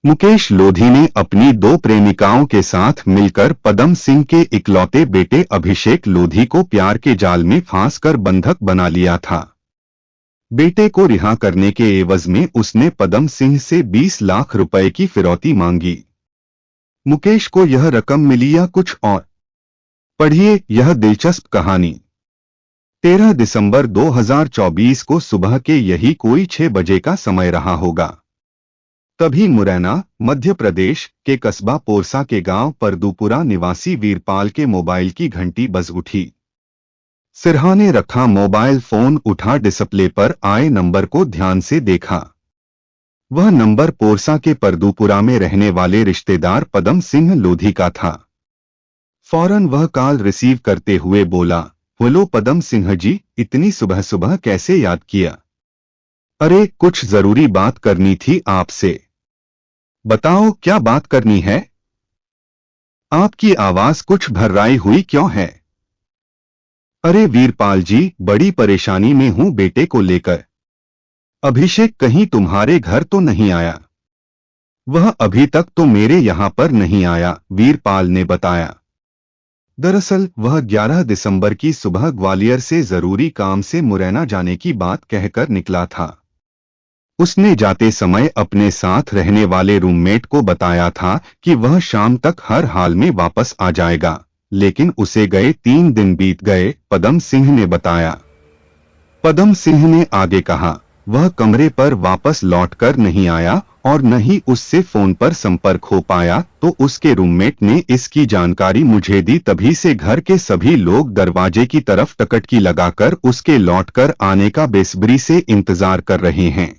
मुकेश लोधी ने अपनी दो प्रेमिकाओं के साथ मिलकर पदम सिंह के इकलौते बेटे अभिषेक लोधी को प्यार के जाल में फांसकर बंधक बना लिया था। बेटे को रिहा करने के एवज में उसने पदम सिंह से 20 लाख रुपए की फिरौती मांगी। मुकेश को यह रकम मिली या कुछ और? पढ़िए यह दिलचस्प कहानी। 13 दिसंबर 2024 को सुबह के यही कोई 6 बजे का समय रहा होगा। तभी मुरैना, मध्य प्रदेश के कस्बा पोरसा के गांव परदूपुरा निवासी वीरपाल के मोबाइल की घंटी बज उठी। सिरहाने रखा मोबाइल फोन उठा, डिस्प्ले पर आए नंबर को ध्यान से देखा। वह नंबर पोरसा के परदूपुरा में रहने वाले रिश्तेदार पदम सिंह लोधी का था। फौरन वह कॉल रिसीव करते हुए बोला, हेलो पदम सिंह जी, इतनी सुबह सुबह कैसे याद किया? अरे कुछ जरूरी बात करनी थी आपसे। बताओ क्या बात करनी है? आपकी आवाज कुछ भर्राई हुई क्यों है? अरे वीरपाल जी, बड़ी परेशानी में हूं बेटे को लेकर। अभिषेक कहीं तुम्हारे घर तो नहीं आया? वह अभी तक तो मेरे यहां पर नहीं आया, वीरपाल ने बताया। दरअसल वह 11 दिसंबर की सुबह ग्वालियर से जरूरी काम से मुरैना जाने की बात कहकर निकला था। उसने जाते समय अपने साथ रहने वाले रूममेट को बताया था कि वह शाम तक हर हाल में वापस आ जाएगा, लेकिन उसे गए 3 दिन बीत गए, पदम सिंह ने बताया। पदम सिंह ने आगे कहा, वह कमरे पर वापस लौटकर नहीं आया और न ही उससे फोन पर संपर्क हो पाया, तो उसके रूममेट ने इसकी जानकारी मुझे दी। तभी से घर के सभी लोग दरवाजे की तरफ टकटकी लगाकर उसके लौटकर आने का बेसब्री से इंतजार कर रहे हैं।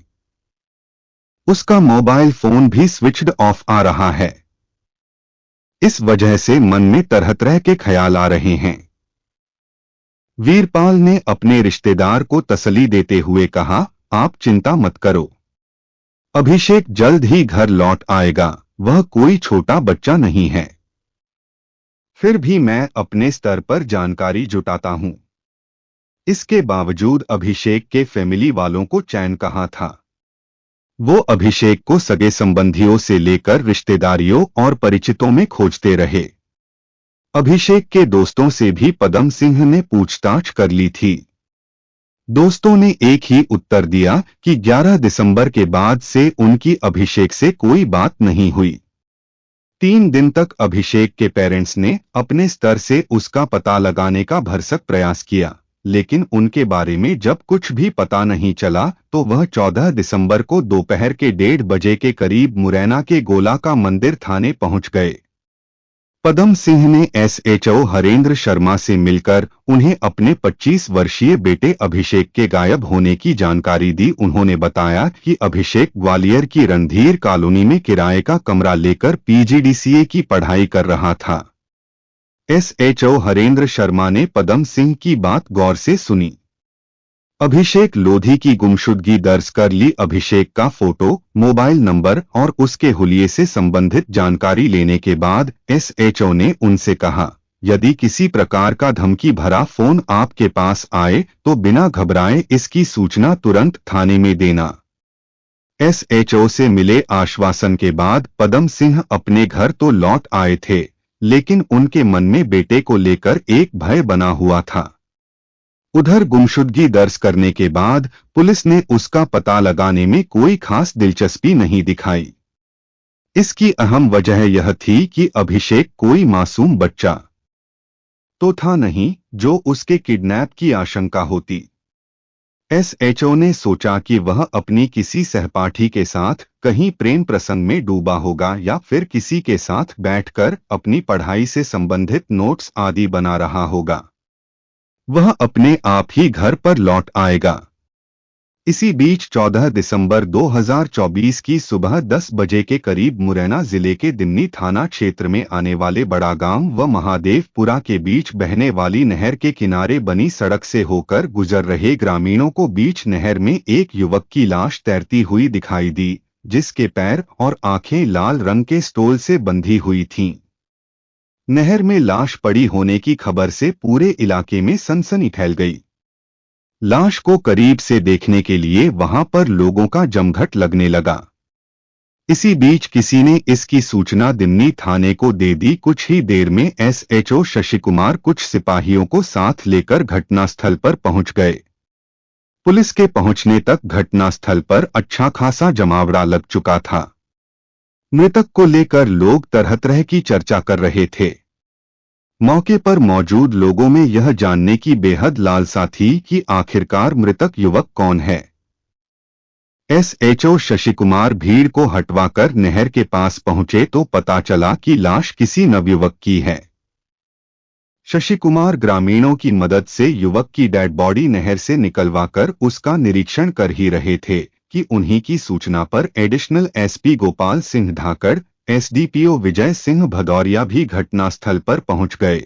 उसका मोबाइल फोन भी स्विच्ड ऑफ आ रहा है। इस वजह से मन में तरह तरह के ख्याल आ रहे हैं। वीरपाल ने अपने रिश्तेदार को तसल्ली देते हुए कहा, आप चिंता मत करो, अभिषेक जल्द ही घर लौट आएगा, वह कोई छोटा बच्चा नहीं है। फिर भी मैं अपने स्तर पर जानकारी जुटाता हूं। इसके बावजूद अभिषेक के फैमिली वालों को चैन कहाँ था। वो अभिषेक को सगे संबंधियों से लेकर रिश्तेदारियों और परिचितों में खोजते रहे। अभिषेक के दोस्तों से भी पदम सिंह ने पूछताछ कर ली थी। दोस्तों ने एक ही उत्तर दिया कि 11 दिसंबर के बाद से उनकी अभिषेक से कोई बात नहीं हुई। 3 दिन तक अभिषेक के पेरेंट्स ने अपने स्तर से उसका पता लगाने का भरसक प्रयास किया, लेकिन उनके बारे में जब कुछ भी पता नहीं चला तो वह 14 दिसंबर को दोपहर के 1:30 बजे के करीब मुरैना के गोला का मंदिर थाने पहुंच गए। पदम सिंह ने एसएचओ हरेंद्र शर्मा से मिलकर उन्हें अपने 25 वर्षीय बेटे अभिषेक के गायब होने की जानकारी दी। उन्होंने बताया कि अभिषेक ग्वालियर की रणधीर कॉलोनी में किराए का कमरा लेकर पीजीडीसीए की पढ़ाई कर रहा था। एसएचओ हरेंद्र शर्मा ने पदम सिंह की बात गौर से सुनी। अभिषेक लोधी की गुमशुदगी दर्ज कर ली। अभिषेक का फोटो, मोबाइल नंबर और उसके हुलिये से संबंधित जानकारी लेने के बाद एसएचओ ने उनसे कहा, यदि किसी प्रकार का धमकी भरा फोन आपके पास आए तो बिना घबराए इसकी सूचना तुरंत थाने में देना। एसएचओ से मिले आश्वासन के बाद पदम सिंह अपने घर तो लौट आए थे, लेकिन उनके मन में बेटे को लेकर एक भय बना हुआ था। उधर गुमशुदगी दर्ज करने के बाद पुलिस ने उसका पता लगाने में कोई खास दिलचस्पी नहीं दिखाई। इसकी अहम वजह यह थी कि अभिषेक कोई मासूम बच्चा तो था नहीं जो उसके किडनैप की आशंका होती। एसएचओ ने सोचा कि वह अपनी किसी सहपाठी के साथ कहीं प्रेम प्रसंग में डूबा होगा या फिर किसी के साथ बैठकर अपनी पढ़ाई से संबंधित नोट्स आदि बना रहा होगा। वह अपने आप ही घर पर लौट आएगा। इसी बीच 14 दिसंबर 2024 की सुबह 10 बजे के करीब मुरैना जिले के दिमनी थाना क्षेत्र में आने वाले बड़ा गांव व महादेवपुरा के बीच बहने वाली नहर के किनारे बनी सड़क से होकर गुजर रहे ग्रामीणों को बीच नहर में एक युवक की लाश तैरती हुई दिखाई दी, जिसके पैर और आंखें लाल रंग के स्टोल से बंधी हुई थीं। नहर में लाश पड़ी होने की खबर से पूरे इलाके में सनसनी फैल गई। लाश को करीब से देखने के लिए वहां पर लोगों का जमघट लगने लगा। इसी बीच किसी ने इसकी सूचना दिन्नी थाने को दे दी। कुछ ही देर में एसएचओ शशि कुमार कुछ सिपाहियों को साथ लेकर घटनास्थल पर पहुंच गए। पुलिस के पहुंचने तक घटनास्थल पर अच्छा खासा जमावड़ा लग चुका था। मृतक को लेकर लोग तरह तरह की चर्चा कर रहे थे। मौके पर मौजूद लोगों में यह जानने की बेहद लालसा थी कि आखिरकार मृतक युवक कौन है। एसएचओ शशि कुमार भीड़ को हटवाकर नहर के पास पहुंचे तो पता चला कि लाश किसी नवयुवक की है। शशि कुमार ग्रामीणों की मदद से युवक की डेड बॉडी नहर से निकलवाकर उसका निरीक्षण कर ही रहे थे कि उन्हीं की सूचना पर एडिशनल एसपी गोपाल सिंह धाकड़, एसडीपीओ विजय सिंह भदौरिया भी घटनास्थल पर पहुंच गए।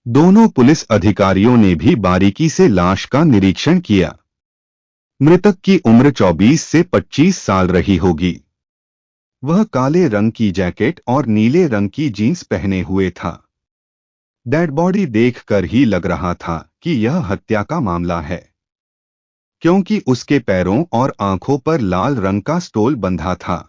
दोनों पुलिस अधिकारियों ने भी बारीकी से लाश का निरीक्षण किया। मृतक की उम्र 24 से 25 साल रही होगी। वह काले रंग की जैकेट और नीले रंग की जीन्स पहने हुए था। डेड बॉडी देखकर ही लग रहा था कि यह हत्या का मामला है, क्योंकि उसके पैरों और आंखों पर लाल रंग का स्टोल बंधा था।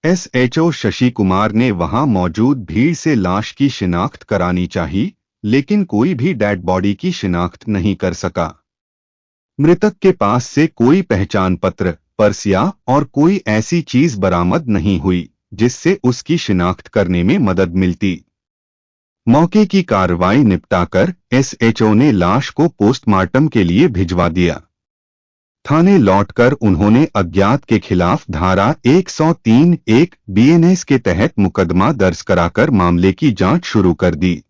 एसएचओ शशि कुमार ने वहां मौजूद भीड़ से लाश की शिनाख्त करानी चाहिए, लेकिन कोई भी डेड बॉडी की शिनाख्त नहीं कर सका। मृतक के पास से कोई पहचान पत्र, पर्स और कोई ऐसी चीज बरामद नहीं हुई जिससे उसकी शिनाख्त करने में मदद मिलती। मौके की कार्रवाई निपटाकर एसएचओ ने लाश को पोस्टमार्टम के लिए भिजवा दिया। थाने लौटकर उन्होंने अज्ञात के खिलाफ धारा 103(1) बीएनएस के तहत मुकदमा दर्ज कराकर मामले की जांच शुरू कर दी।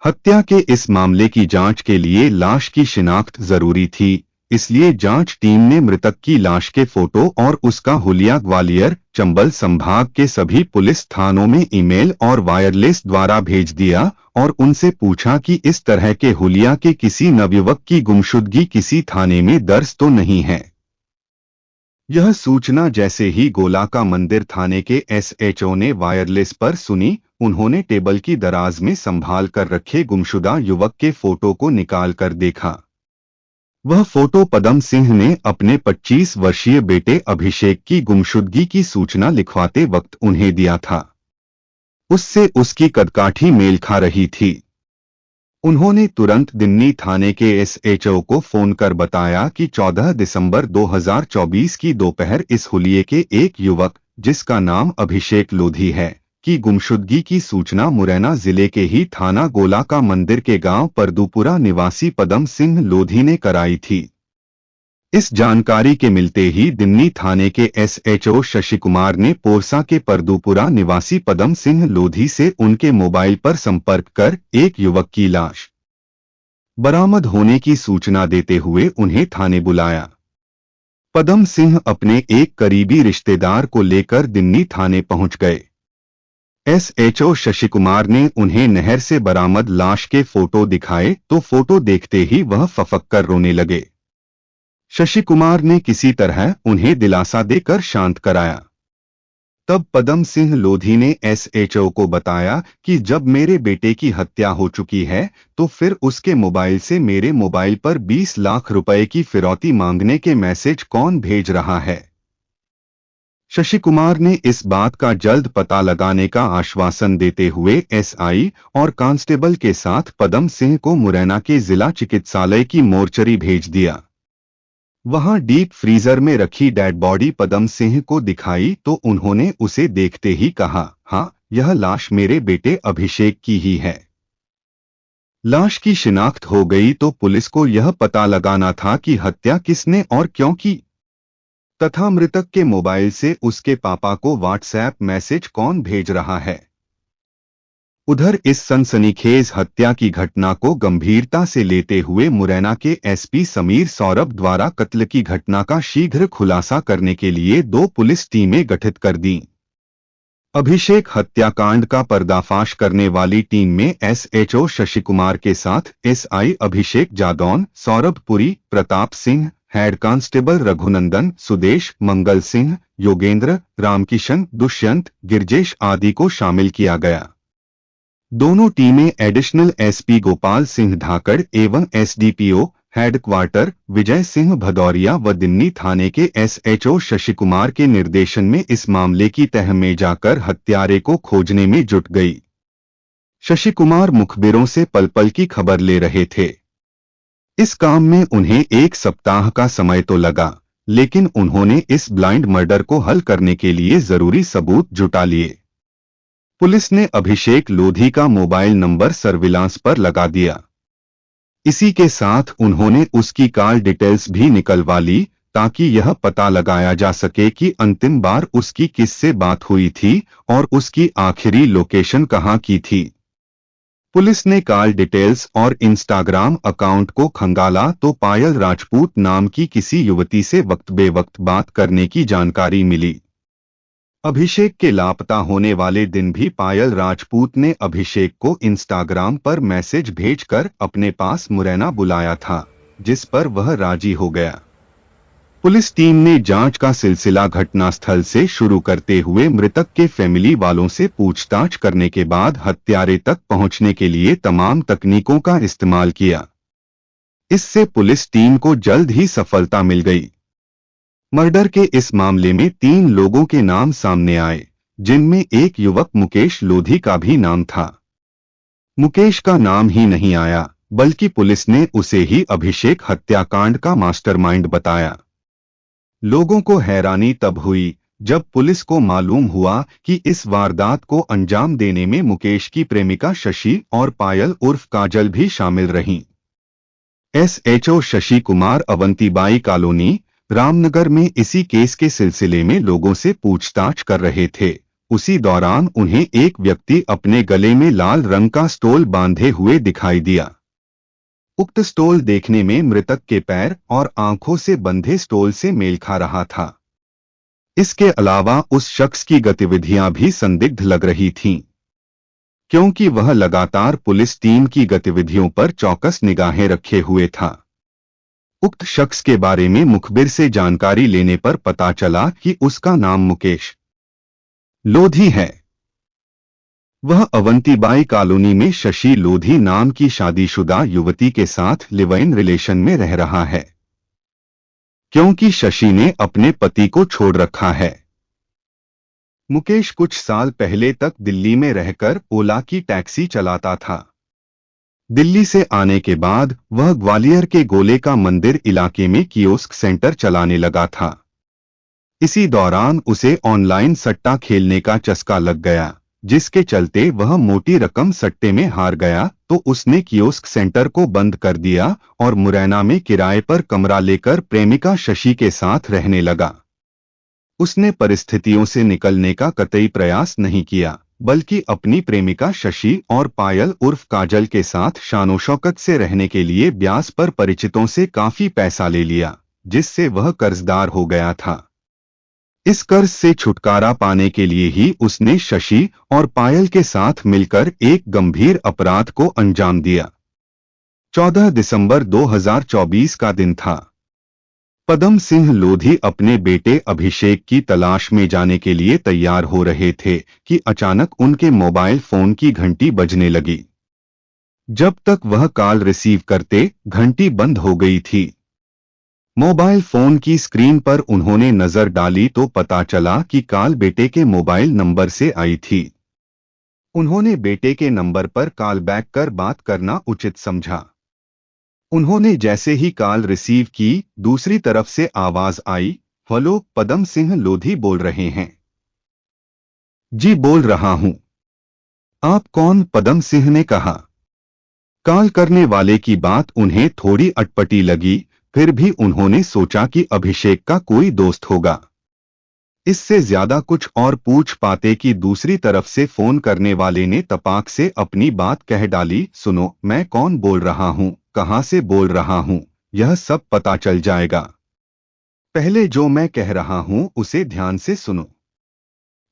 हत्या के इस मामले की जांच के लिए लाश की शिनाख्त जरूरी थी, इसलिए जांच टीम ने मृतक की लाश के फोटो और उसका हुलिया ग्वालियर, चंबल संभाग के सभी पुलिस थानों में ईमेल और वायरलेस द्वारा भेज दिया और उनसे पूछा कि इस तरह के हुलिया के किसी नवयुवक की गुमशुदगी किसी थाने में दर्ज तो नहीं है। यह सूचना जैसे ही गोला का मंदिर थाने के एसएचओ ने वायरलेस पर सुनी, उन्होंने टेबल की दराज में संभाल कर रखे गुमशुदा युवक के फोटो को निकाल कर देखा। वह फोटो पदम सिंह ने अपने 25 वर्षीय बेटे अभिषेक की गुमशुदगी की सूचना लिखवाते वक्त उन्हें दिया था। उससे उसकी कदकाठी मेल खा रही थी। उन्होंने तुरंत दिन्नी थाने के एसएचओ को फोन कर बताया कि 14 दिसंबर 2024 की दोपहर इस हुलिये के एक युवक, जिसका नाम अभिषेक लोधी है, की गुमशुदगी की सूचना मुरैना जिले के ही थाना गोला का मंदिर के गांव परदूपुरा निवासी पदम सिंह लोधी ने कराई थी। इस जानकारी के मिलते ही दिन्नी थाने के एसएचओ शशि कुमार ने पोरसा के परदूपुरा निवासी पदम सिंह लोधी से उनके मोबाइल पर संपर्क कर एक युवक की लाश बरामद होने की सूचना देते हुए उन्हें थाने बुलाया। पदम सिंह अपने एक करीबी रिश्तेदार को लेकर दिन्नी थाने पहुंच गए। एसएचओ शशि कुमार ने उन्हें नहर से बरामद लाश के फोटो दिखाए तो फोटो देखते ही वह फफक कर रोने लगे। शशि कुमार ने किसी तरह उन्हें दिलासा देकर शांत कराया। तब पदम सिंह लोधी ने एसएचओ को बताया कि जब मेरे बेटे की हत्या हो चुकी है तो फिर उसके मोबाइल से मेरे मोबाइल पर 20 लाख रुपए की फिरौती मांगने के मैसेज कौन भेज रहा है। शशि कुमार ने इस बात का जल्द पता लगाने का आश्वासन देते हुए एसआई और कांस्टेबल के साथ पदम सिंह को मुरैना के जिला चिकित्सालय की मोर्चरी भेज दिया। वहां डीप फ्रीजर में रखी डेड बॉडी पदम सिंह को दिखाई तो उन्होंने उसे देखते ही कहा, हाँ, यह लाश मेरे बेटे अभिषेक की ही है। लाश की शिनाख्त हो गई तो पुलिस को यह पता लगाना था कि हत्या किसने और क्यों की, तथा मृतक के मोबाइल से उसके पापा को व्हाट्सएप मैसेज कौन भेज रहा है। उधर इस सनसनीखेज हत्या की घटना को गंभीरता से लेते हुए मुरैना के एसपी समीर सौरभ द्वारा कत्ल की घटना का शीघ्र खुलासा करने के लिए 2 पुलिस टीमें गठित कर दी। अभिषेक हत्याकांड का पर्दाफाश करने वाली टीम में एसएचओ शशि कुमार के साथ एसआई अभिषेक जादौन, सौरभ पुरी, प्रताप सिंह, हेड कांस्टेबल रघुनंदन, सुदेश, मंगल सिंह, योगेंद्र, रामकिशन, दुष्यंत, गिरजेश आदि को शामिल किया गया। दोनों टीमें एडिशनल एसपी गोपाल सिंह धाकड़ एवं एसडीपीओ हेडक्वार्टर विजय सिंह भदौरिया व दिन्नी थाने के एसएचओ शशि कुमार के निर्देशन में इस मामले की तह में जाकर हत्यारे को खोजने में जुट गई। शशि कुमार मुखबिरों से पल पल की खबर ले रहे थे। इस काम में उन्हें 1 सप्ताह का समय तो लगा, लेकिन उन्होंने इस ब्लाइंड मर्डर को हल करने के लिए जरूरी सबूत जुटा लिए। पुलिस ने अभिषेक लोधी का मोबाइल नंबर सर्विलांस पर लगा दिया। इसी के साथ उन्होंने उसकी कॉल डिटेल्स भी निकलवा ली, ताकि यह पता लगाया जा सके कि अंतिम बार उसकी किससे बात हुई थी और उसकी आखिरी लोकेशन कहां की थी। पुलिस ने कॉल डिटेल्स और इंस्टाग्राम अकाउंट को खंगाला तो पायल राजपूत नाम की किसी युवती से वक्त बेवक्त बात करने की जानकारी मिली। अभिषेक के लापता होने वाले दिन भी पायल राजपूत ने अभिषेक को इंस्टाग्राम पर मैसेज भेजकर अपने पास मुरैना बुलाया था, जिस पर वह राजी हो गया। पुलिस टीम ने जांच का सिलसिला घटनास्थल से शुरू करते हुए मृतक के फैमिली वालों से पूछताछ करने के बाद हत्यारे तक पहुंचने के लिए तमाम तकनीकों का इस्तेमाल किया। इससे पुलिस टीम को जल्द ही सफलता मिल गई। मर्डर के इस मामले में 3 लोगों के नाम सामने आए, जिनमें एक युवक मुकेश लोधी का भी नाम था। मुकेश का नाम ही नहीं आया, बल्कि पुलिस ने उसे ही अभिषेक हत्याकांड का मास्टरमाइंड बताया। लोगों को हैरानी तब हुई जब पुलिस को मालूम हुआ कि इस वारदात को अंजाम देने में मुकेश की प्रेमिका शशि और पायल उर्फ काजल भी शामिल रहीं। एसएचओ शशि कुमार अवंतीबाई कॉलोनी रामनगर में इसी केस के सिलसिले में लोगों से पूछताछ कर रहे थे। उसी दौरान उन्हें एक व्यक्ति अपने गले में लाल रंग का स्टोल बांधे हुए दिखाई दिया। उक्त स्टोल देखने में मृतक के पैर और आंखों से बंधे स्टोल से मेल खा रहा था। इसके अलावा उस शख्स की गतिविधियां भी संदिग्ध लग रही थीं, क्योंकि वह लगातार पुलिस टीम की गतिविधियों पर चौकस निगाहें रखे हुए था। उक्त शख्स के बारे में मुखबिर से जानकारी लेने पर पता चला कि उसका नाम मुकेश लोधी है। वह अवंतीबाई कॉलोनी में शशि लोधी नाम की शादीशुदा युवती के साथ लिव इन रिलेशन में रह रहा है, क्योंकि शशि ने अपने पति को छोड़ रखा है। मुकेश कुछ साल पहले तक दिल्ली में रहकर ओला की टैक्सी चलाता था। दिल्ली से आने के बाद वह ग्वालियर के गोले का मंदिर इलाके में कियोस्क सेंटर चलाने लगा था। इसी दौरान उसे ऑनलाइन सट्टा खेलने का चस्का लग गया, जिसके चलते वह मोटी रकम सट्टे में हार गया तो उसने कियोस्क सेंटर को बंद कर दिया और मुरैना में किराए पर कमरा लेकर प्रेमिका शशि के साथ रहने लगा। उसने परिस्थितियों से निकलने का कतई प्रयास नहीं किया, बल्कि अपनी प्रेमिका शशि और पायल उर्फ काजल के साथ शानो शौकत से रहने के लिए ब्याज पर परिचितों से काफी पैसा ले लिया, जिससे वह कर्जदार हो गया था। इस कर्ज से छुटकारा पाने के लिए ही उसने शशि और पायल के साथ मिलकर एक गंभीर अपराध को अंजाम दिया। 14 दिसंबर 2024 का दिन था। पदम सिंह लोधी अपने बेटे अभिषेक की तलाश में जाने के लिए तैयार हो रहे थे कि अचानक उनके मोबाइल फोन की घंटी बजने लगी। जब तक वह कॉल रिसीव करते, घंटी बंद हो गई थी। मोबाइल फोन की स्क्रीन पर उन्होंने नजर डाली तो पता चला कि कॉल बेटे के मोबाइल नंबर से आई थी। उन्होंने बेटे के नंबर पर कॉल बैक कर बात करना उचित समझा। उन्होंने जैसे ही कॉल रिसीव की, दूसरी तरफ से आवाज आई, हेलो, पदम सिंह लोधी बोल रहे हैं? जी बोल रहा हूं। आप कौन? पदम सिंह ने कहा। कॉल करने वाले की बात उन्हें थोड़ी अटपटी लगी, फिर भी उन्होंने सोचा कि अभिषेक का कोई दोस्त होगा। इससे ज्यादा कुछ और पूछ पाते कि दूसरी तरफ से फोन करने वाले ने तपाक से अपनी बात कह डाली, सुनो, मैं कौन बोल रहा हूं, कहां से बोल रहा हूं, यह सब पता चल जाएगा। पहले जो मैं कह रहा हूं उसे ध्यान से सुनो।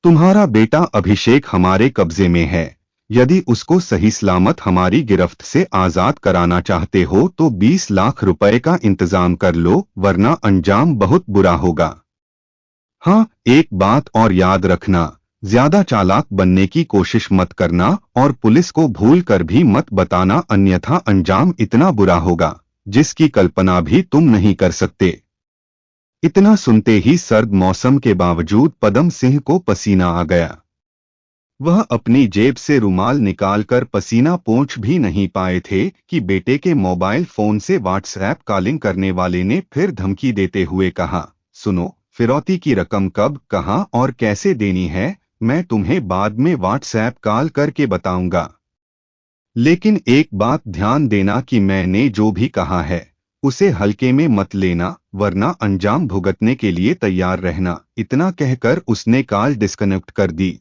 तुम्हारा बेटा अभिषेक हमारे कब्जे में है। यदि उसको सही सलामत हमारी गिरफ्त से आजाद कराना चाहते हो तो 20 लाख रुपए का इंतजाम कर लो, वरना अंजाम बहुत बुरा होगा। हाँ, एक बात और याद रखना, ज्यादा चालाक बनने की कोशिश मत करना और पुलिस को भूल कर भी मत बताना, अन्यथा अंजाम इतना बुरा होगा जिसकी कल्पना भी तुम नहीं कर सकते। इतना सुनते ही सर्द मौसम के बावजूद पदम सिंह को पसीना आ गया। वह अपनी जेब से रुमाल निकालकर पसीना पोंछ भी नहीं पाए थे कि बेटे के मोबाइल फोन से व्हाट्सएप कॉलिंग करने वाले ने फिर धमकी देते हुए कहा, सुनो, फिरौती की रकम कब, कहां और कैसे देनी है, मैं तुम्हें बाद में व्हाट्सएप कॉल करके बताऊंगा। लेकिन एक बात ध्यान देना कि मैंने जो भी कहा है उसे हल्के में मत लेना, वरना अंजाम भुगतने के लिए तैयार रहना। इतना कहकर उसने कॉल डिस्कनेक्ट कर दी।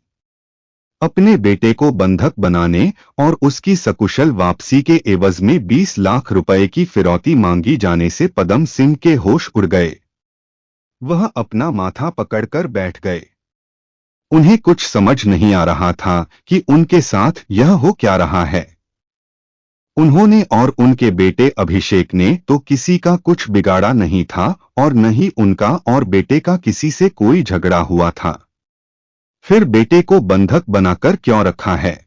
अपने बेटे को बंधक बनाने और उसकी सकुशल वापसी के एवज में 20 लाख रुपए की फिरौती मांगी जाने से पदम सिंह के होश उड़ गए। वह अपना माथा पकड़कर बैठ गए। उन्हें कुछ समझ नहीं आ रहा था कि उनके साथ यह हो क्या रहा है। उन्होंने और उनके बेटे अभिषेक ने तो किसी का कुछ बिगाड़ा नहीं था और न ही उनका और बेटे का किसी से कोई झगड़ा हुआ था। फिर बेटे को बंधक बनाकर क्यों रखा है?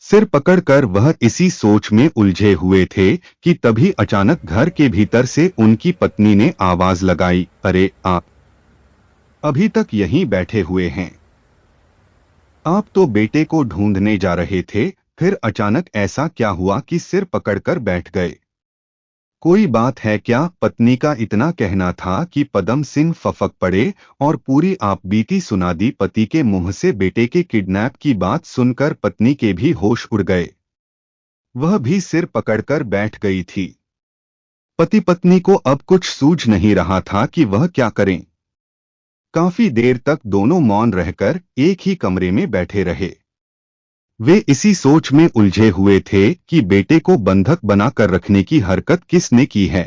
सिर पकड़कर वह इसी सोच में उलझे हुए थे कि तभी अचानक घर के भीतर से उनकी पत्नी ने आवाज लगाई, अरे आप अभी तक यहीं बैठे हुए हैं? आप तो बेटे को ढूंढने जा रहे थे, फिर अचानक ऐसा क्या हुआ कि सिर पकड़कर बैठ गए? कोई बात है क्या? पत्नी का इतना कहना था कि पदम सिंह फफक पड़े और पूरी आपबीती सुना दी। पति के मुंह से बेटे के किडनैप की बात सुनकर पत्नी के भी होश उड़ गए। वह भी सिर पकड़कर बैठ गई थी। पति पत्नी को अब कुछ सूझ नहीं रहा था कि वह क्या करें। काफी देर तक दोनों मौन रहकर एक ही कमरे में बैठे रहे। वे इसी सोच में उलझे हुए थे कि बेटे को बंधक बनाकर रखने की हरकत किसने की है।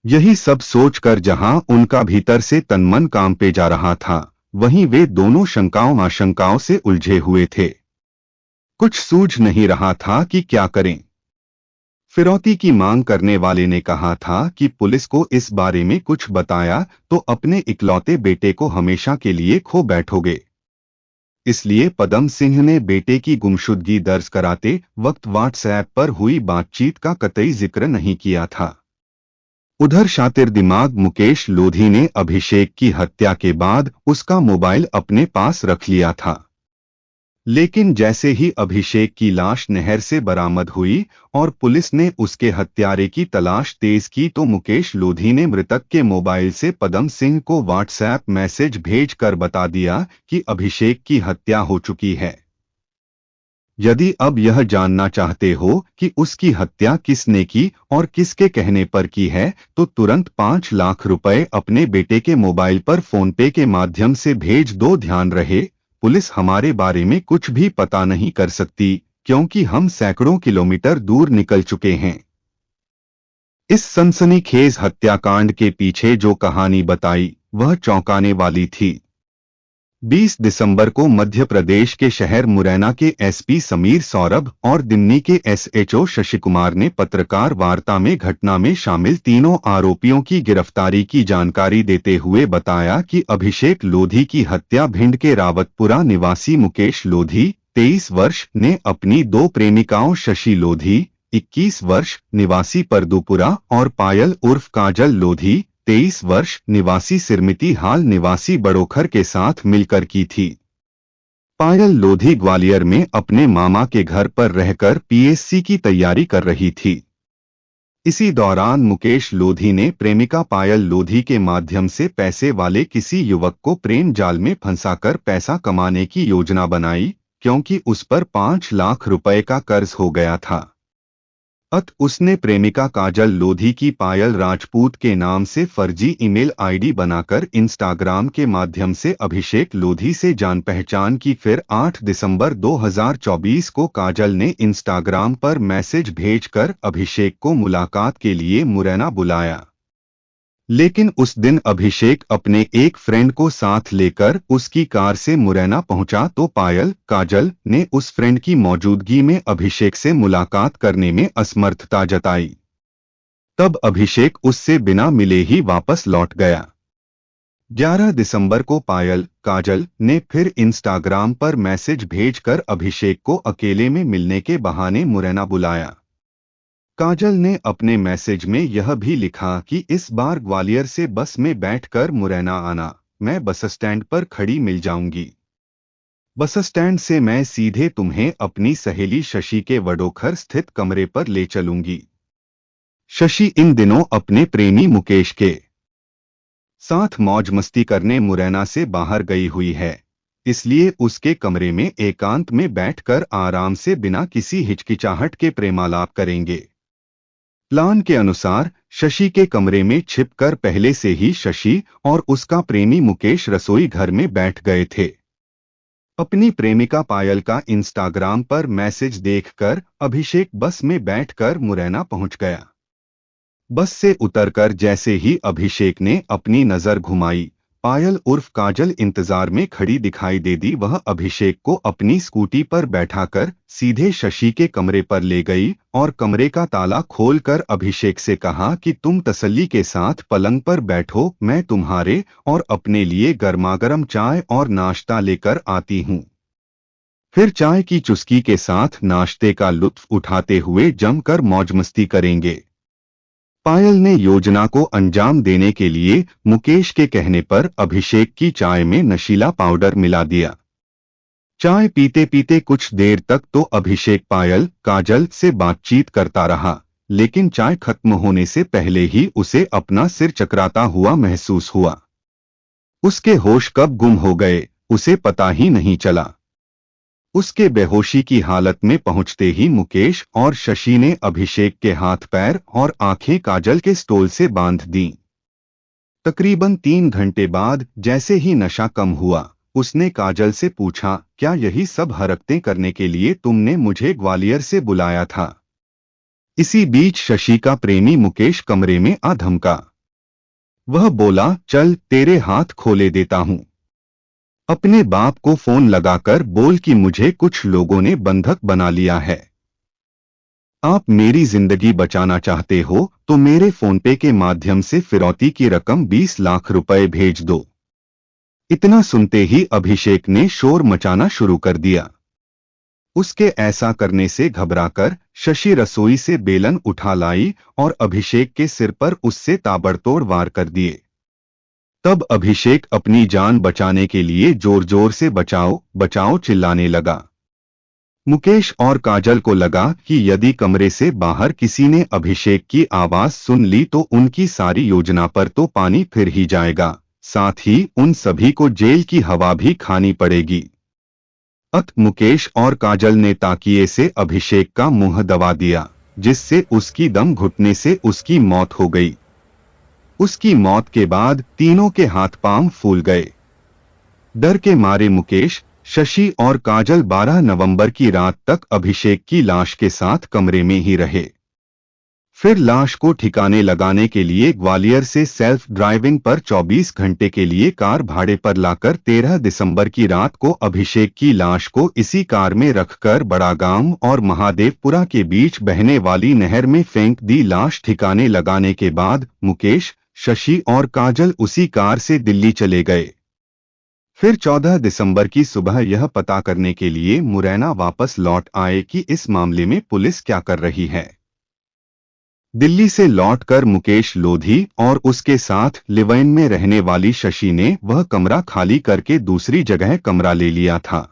यही सब सोचकर जहां उनका भीतर से तनमन कांपे जा रहा था, वहीं वे दोनों शंकाओं आशंकाओं से उलझे हुए थे। कुछ सूझ नहीं रहा था कि क्या करें। फिरौती की मांग करने वाले ने कहा था कि पुलिस को इस बारे में कुछ बताया तो अपने इकलौते बेटे को हमेशा के लिए खो बैठोगे। इसलिए पदम सिंह ने बेटे की गुमशुदगी दर्ज कराते वक्त व्हाट्सएप पर हुई बातचीत का कतई जिक्र नहीं किया था। उधर शातिर दिमाग मुकेश लोधी ने अभिषेक की हत्या के बाद उसका मोबाइल अपने पास रख लिया था। लेकिन जैसे ही अभिषेक की लाश नहर से बरामद हुई और पुलिस ने उसके हत्यारे की तलाश तेज की तो मुकेश लोधी ने मृतक के मोबाइल से पदम सिंह को व्हाट्सएप मैसेज भेजकर बता दिया कि अभिषेक की हत्या हो चुकी है। यदि अब यह जानना चाहते हो कि उसकी हत्या किसने की और किसके कहने पर की है तो तुरंत 5 लाख रुपए अपने बेटे के मोबाइल पर फोनपे के माध्यम से भेज दो। ध्यान रहे, पुलिस हमारे बारे में कुछ भी पता नहीं कर सकती क्योंकि हम सैकड़ों किलोमीटर दूर निकल चुके हैं। इस सनसनीखेज हत्याकांड के पीछे जो कहानी बताई वह चौंकाने वाली थी। 20 दिसंबर को मध्य प्रदेश के शहर मुरैना के एसपी समीर सौरभ और दिन्नी के एसएचओ शशि कुमार ने पत्रकार वार्ता में घटना में शामिल तीनों आरोपियों की गिरफ्तारी की जानकारी देते हुए बताया कि अभिषेक लोधी की हत्या भिंड के रावतपुरा निवासी मुकेश लोधी 23 वर्ष ने अपनी 2 प्रेमिकाओं शशि लोधी 21 वर्ष निवासी परदुपुरा और पायल उर्फ काजल लोधी 23 वर्ष निवासी सिरमिती हाल निवासी बड़ोखर के साथ मिलकर की थी। पायल लोधी ग्वालियर में अपने मामा के घर पर रहकर पीएससी की तैयारी कर रही थी। इसी दौरान मुकेश लोधी ने प्रेमिका पायल लोधी के माध्यम से पैसे वाले किसी युवक को प्रेम जाल में फंसाकर पैसा कमाने की योजना बनाई क्योंकि उस पर 5 लाख रुपए का कर्ज हो गया था। उसने प्रेमिका काजल लोधी की पायल राजपूत के नाम से फर्जी ईमेल आईडी बनाकर इंस्टाग्राम के माध्यम से अभिषेक लोधी से जान पहचान की। फिर 8 दिसंबर 2024 को काजल ने इंस्टाग्राम पर मैसेज भेजकर अभिषेक को मुलाकात के लिए मुरैना बुलाया। लेकिन उस दिन अभिषेक अपने एक फ्रेंड को साथ लेकर उसकी कार से मुरैना पहुंचा तो पायल काजल ने उस फ्रेंड की मौजूदगी में अभिषेक से मुलाकात करने में असमर्थता जताई। तब अभिषेक उससे बिना मिले ही वापस लौट गया। 11 दिसंबर को पायल काजल ने फिर इंस्टाग्राम पर मैसेज भेजकर अभिषेक को अकेले में मिलने के बहाने मुरैना बुलाया। काजल ने अपने मैसेज में यह भी लिखा कि इस बार ग्वालियर से बस में बैठकर मुरैना आना, मैं बस स्टैंड पर खड़ी मिल जाऊंगी। बस स्टैंड से मैं सीधे तुम्हें अपनी सहेली शशि के वडोखर स्थित कमरे पर ले चलूंगी। शशि इन दिनों अपने प्रेमी मुकेश के साथ मौज मस्ती करने मुरैना से बाहर गई हुई है, इसलिए उसके कमरे में एकांत में बैठकर आराम से बिना किसी हिचकिचाहट के प्रेमालाप करेंगे। प्लान के अनुसार शशि के कमरे में छिपकर पहले से ही शशि और उसका प्रेमी मुकेश रसोई घर में बैठ गए थे। अपनी प्रेमिका पायल का इंस्टाग्राम पर मैसेज देखकर अभिषेक बस में बैठकर मुरैना पहुंच गया। बस से उतरकर जैसे ही अभिषेक ने अपनी नजर घुमाई, पायल उर्फ काजल इंतजार में खड़ी दिखाई दे दी। वह अभिषेक को अपनी स्कूटी पर बैठाकर सीधे शशि के कमरे पर ले गई और कमरे का ताला खोलकर अभिषेक से कहा कि तुम तसल्ली के साथ पलंग पर बैठो, मैं तुम्हारे और अपने लिए गर्मागर्म चाय और नाश्ता लेकर आती हूँ। फिर चाय की चुस्की के साथ नाश्ते का लुत्फ उठाते हुए जमकर मौज मस्ती करेंगे। पायल ने योजना को अंजाम देने के लिए मुकेश के कहने पर अभिषेक की चाय में नशीला पाउडर मिला दिया। चाय पीते पीते कुछ देर तक तो अभिषेक पायल काजल से बातचीत करता रहा, लेकिन चाय खत्म होने से पहले ही उसे अपना सिर चकराता हुआ महसूस हुआ। उसके होश कब गुम हो गए उसे पता ही नहीं चला। उसके बेहोशी की हालत में पहुंचते ही मुकेश और शशि ने अभिषेक के हाथ पैर और आंखें काजल के स्टोल से बांध दीं। तकरीबन 3 घंटे बाद जैसे ही नशा कम हुआ, उसने काजल से पूछा, क्या यही सब हरकतें करने के लिए तुमने मुझे ग्वालियर से बुलाया था? इसी बीच शशि का प्रेमी मुकेश कमरे में आ धमका। वह बोला, चल तेरे हाथ खोले देता हूं। अपने बाप को फोन लगाकर बोल कि मुझे कुछ लोगों ने बंधक बना लिया है। आप मेरी जिंदगी बचाना चाहते हो तो मेरे फोनपे के माध्यम से फिरौती की रकम 20 लाख रुपए भेज दो। इतना सुनते ही अभिषेक ने शोर मचाना शुरू कर दिया। उसके ऐसा करने से घबराकर शशि रसोई से बेलन उठा लाई और अभिषेक के सिर पर उससे ताबड़तोड़ वार कर दिए। तब अभिषेक अपनी जान बचाने के लिए जोर जोर से बचाओ बचाओ चिल्लाने लगा। मुकेश और काजल को लगा कि यदि कमरे से बाहर किसी ने अभिषेक की आवाज सुन ली तो उनकी सारी योजना पर तो पानी फिर ही जाएगा, साथ ही उन सभी को जेल की हवा भी खानी पड़ेगी। मुकेश और काजल ने ताकिए से अभिषेक का मुंह दबा दिया, जिससे उसकी दम घुटने से उसकी मौत हो गई। उसकी मौत के बाद तीनों के हाथ पांव फूल गए। डर के मारे मुकेश, शशि और काजल 12 नवंबर की रात तक अभिषेक की लाश के साथ कमरे में ही रहे। फिर लाश को ठिकाने लगाने के लिए ग्वालियर से सेल्फ ड्राइविंग पर 24 घंटे के लिए कार भाड़े पर लाकर 13 दिसंबर की रात को अभिषेक की लाश को इसी कार में रखकर बड़ागांव और महादेवपुरा के बीच बहने वाली नहर में फेंक दी। लाश ठिकाने लगाने के बाद मुकेश, शशि और काजल उसी कार से दिल्ली चले गए। फिर 14 दिसंबर की सुबह यह पता करने के लिए मुरैना वापस लौट आए कि इस मामले में पुलिस क्या कर रही है। दिल्ली से लौटकर मुकेश लोधी और उसके साथ लिव इन में रहने वाली शशि ने वह कमरा खाली करके दूसरी जगह कमरा ले लिया था।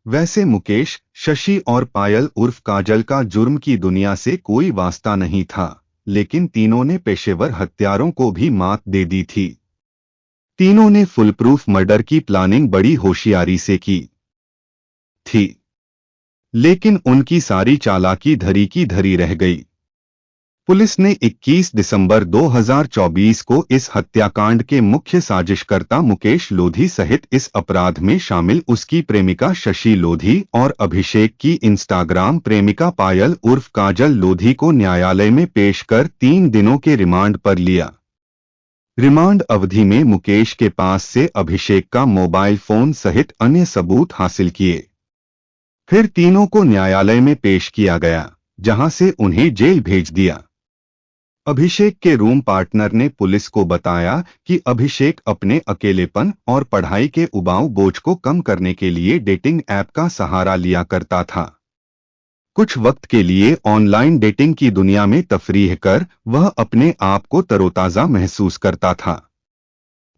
वैसे मुकेश, शशि और पायल उर्फ काजल का जुर्म की दुनिया से कोई वास्ता नहीं था, लेकिन तीनों ने पेशेवर हत्यारों को भी मात दे दी थी। तीनों ने फुल प्रूफ मर्डर की प्लानिंग बड़ी होशियारी से की थी, लेकिन उनकी सारी चालाकी धरी की धरी रह गई। पुलिस ने 21 दिसंबर 2024 को इस हत्याकांड के मुख्य साजिशकर्ता मुकेश लोधी सहित इस अपराध में शामिल उसकी प्रेमिका शशि लोधी और अभिषेक की इंस्टाग्राम प्रेमिका पायल उर्फ काजल लोधी को न्यायालय में पेश कर 3 दिनों के रिमांड पर लिया। रिमांड अवधि में मुकेश के पास से अभिषेक का मोबाइल फोन सहित अन्य सबूत हासिल किए। फिर तीनों को न्यायालय में पेश किया गया, जहां से उन्हें जेल भेज दिया। अभिषेक के रूम पार्टनर ने पुलिस को बताया कि अभिषेक अपने अकेलेपन और पढ़ाई के उबाऊ बोझ को कम करने के लिए डेटिंग ऐप का सहारा लिया करता था। कुछ वक्त के लिए ऑनलाइन डेटिंग की दुनिया में तफरीह कर वह अपने आप को तरोताजा महसूस करता था।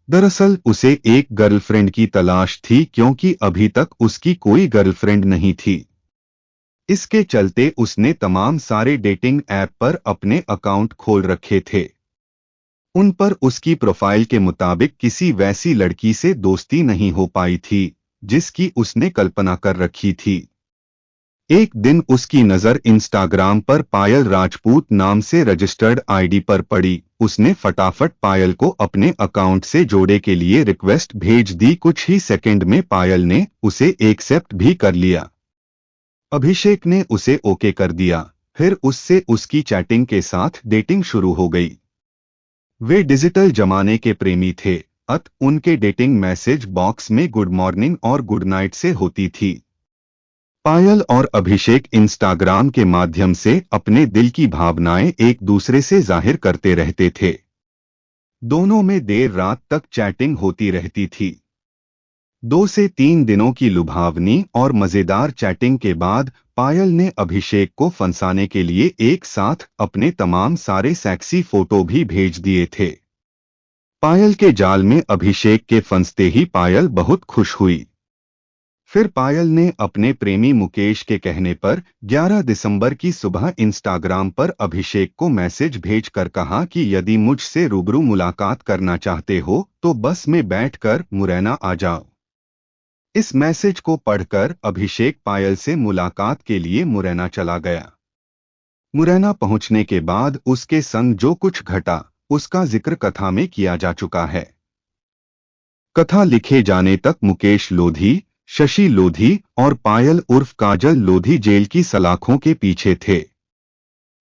दरअसल उसे एक गर्लफ्रेंड की तलाश थी क्योंकि अभी तक उसकी कोई गर्लफ्रेंड नहीं थी। इसके चलते उसने तमाम सारे डेटिंग ऐप पर अपने अकाउंट खोल रखे थे। उन पर उसकी प्रोफाइल के मुताबिक किसी वैसी लड़की से दोस्ती नहीं हो पाई थी जिसकी उसने कल्पना कर रखी थी। एक दिन उसकी नज़र इंस्टाग्राम पर पायल राजपूत नाम से रजिस्टर्ड आईडी पर पड़ी। उसने फटाफट पायल को अपने अकाउंट से जोड़े के लिए रिक्वेस्ट भेज दी। कुछ ही सेकंड में पायल ने उसे एक्सेप्ट भी कर लिया। अभिषेक ने उसे ओके कर दिया। फिर उससे उसकी चैटिंग के साथ डेटिंग शुरू हो गई। वे डिजिटल जमाने के प्रेमी थे, उनके डेटिंग मैसेज बॉक्स में गुड मॉर्निंग और गुड नाइट से होती थी। पायल और अभिषेक इंस्टाग्राम के माध्यम से अपने दिल की भावनाएं एक दूसरे से जाहिर करते रहते थे। दोनों में देर रात तक चैटिंग होती रहती थी। 2 से 3 दिनों की लुभावनी और मजेदार चैटिंग के बाद पायल ने अभिषेक को फंसाने के लिए एक साथ अपने तमाम सारे सेक्सी फोटो भी भेज दिए थे। पायल के जाल में अभिषेक के फंसते ही पायल बहुत खुश हुई। फिर पायल ने अपने प्रेमी मुकेश के कहने पर 11 दिसंबर की सुबह इंस्टाग्राम पर अभिषेक को मैसेज भेजकर कहा कि यदि मुझसे रूबरू मुलाकात करना चाहते हो तो बस में बैठकर मुरैना आ जाओ। इस मैसेज को पढ़कर अभिषेक पायल से मुलाकात के लिए मुरैना चला गया। मुरैना पहुंचने के बाद उसके संग जो कुछ घटा उसका जिक्र कथा में किया जा चुका है। कथा लिखे जाने तक मुकेश लोधी, शशि लोधी और पायल उर्फ काजल लोधी जेल की सलाखों के पीछे थे।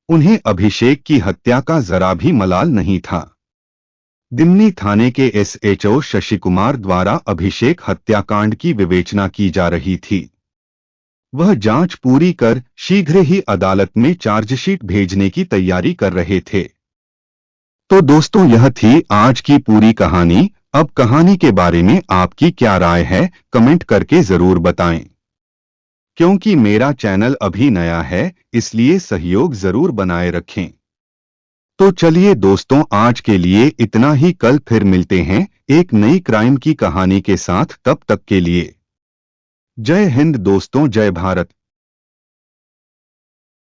उन्हें अभिषेक की हत्या का जरा भी मलाल नहीं था। दिमनी थाने के एसएचओ शशि कुमार द्वारा अभिषेक हत्याकांड की विवेचना की जा रही थी। वह जांच पूरी कर शीघ्र ही अदालत में चार्जशीट भेजने की तैयारी कर रहे थे। तो दोस्तों, यह थी आज की पूरी कहानी। अब कहानी के बारे में आपकी क्या राय है, कमेंट करके जरूर बताएं। क्योंकि मेरा चैनल अभी नया है इसलिए सहयोग जरूर बनाए रखें। तो चलिए दोस्तों, आज के लिए इतना ही। कल फिर मिलते हैं एक नई क्राइम की कहानी के साथ। तब तक के लिए जय हिंद दोस्तों, जय भारत।